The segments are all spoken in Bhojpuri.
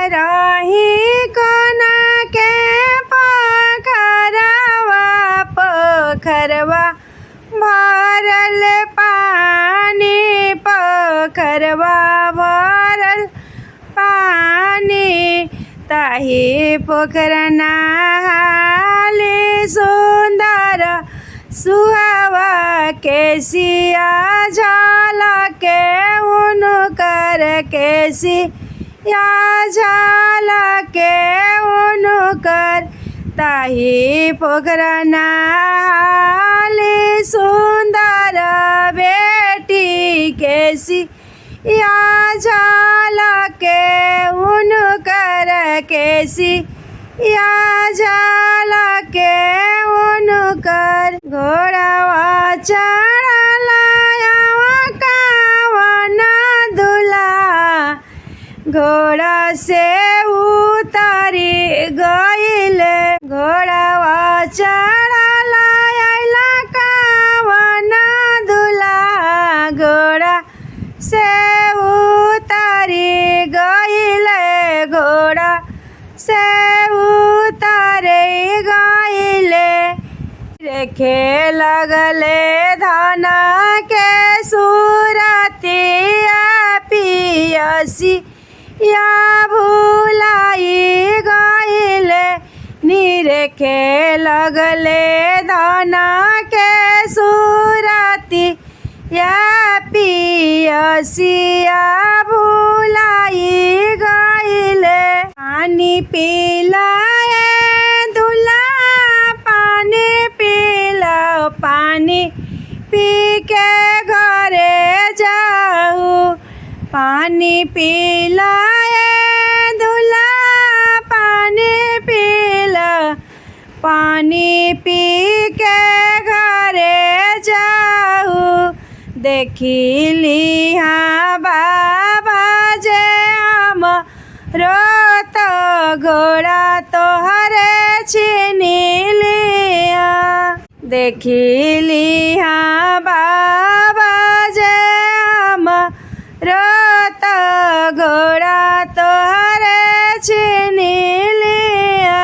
रही कोना के पोखरवा भरल पानी, पोखरवा भरल पानी। ताही पोखरा नहाली सुंदर सुहावा केसिया झलके उनकर केसिया झलके उनकर। ताही पोखरा नहाली सुंदर बेटी केसिया झलके उनकर केसिया झलके उनकर। घोड़ावा चढ़ला कावन दूल्हा, घोड़ा से उतरी गइले। घोड़ावा चढ़ला आइला कावन दूल्हा, घोड़ा से उतरी गइले। घोड़ा से उतरी गइले। देखे लगले धना के सूरतिया पियसिया भुलाई गइले। निरेखे लगले धना के सूरतिया पियसिया भुलाई गइले। पानी पिलाए दूल्हा पानी पिला, पानी पी के घरे जाऊ। पानी पिलाए दूल्हा पानी पिला, पानी पी के घरे जाऊ। देखिली हाँ बाबा जे हमरो तो घोड़ा तोहरे छीनी लिया। देखिली हाँ बाबा जे हमरो तो घोड़ा तोहरे छीनी लिया।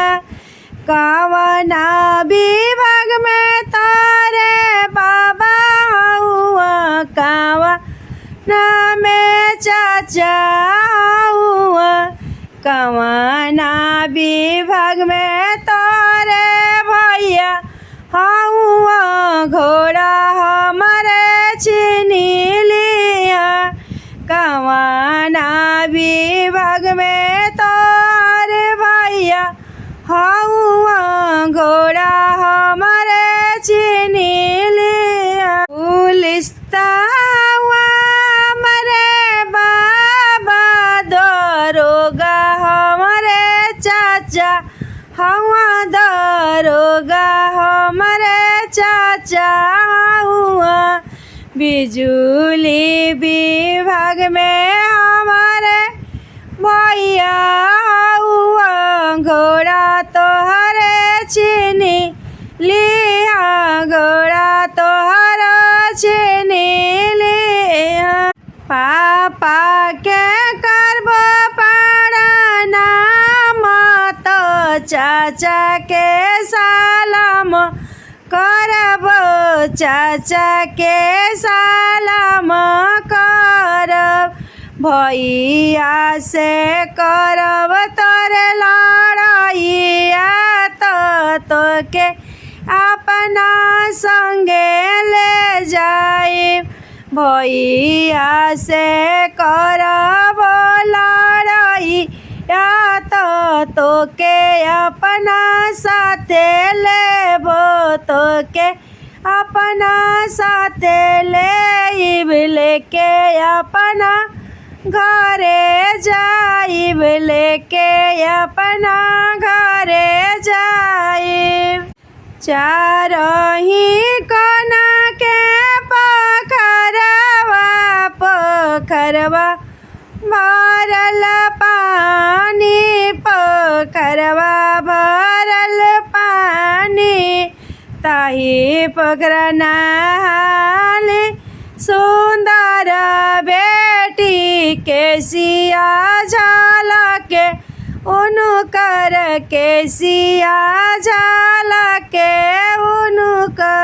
कावना विभाग में तारे बाबा हुआ, कावना में चाचा हुआ। कावना विभाग में तारे भैया हुआ, घोड़ा हमारे छीनी लिया। कावना विभाग में तारे भैया हुआ, घोड़ा हमारे छीनी लिया। पुलिस हुआ हमारे बाबा, दरोगा हमारे चाचा हुआ, दरोगा हमारे चाचा हुआ। बिजुली विभाग में हमारे भैया हुआ, घोड़ा तोहरे छीनी लिया। घोड़ा तोहरा छीनी लिया। पापा के करबो पड़ना मत, चाचा के सलाम करबो। चाचा के सलाम करब। भैया से करब तोरे लड़ाइया, तोके अपना संगे ले जाई। भैया से करब लड़ाइया, तोके अपना साथे लेबो। तोके अपना साथे लेइब, लेके अपना घरे जाइब, लेके अपना घरे जाइब। चारही कोना के पोखरवा भरल पानी, पोखरवा भरल पानी। ताही पोखरा नहाली सुंदर बेटी केसिया झलके उनकर केसिया झाला के उनकर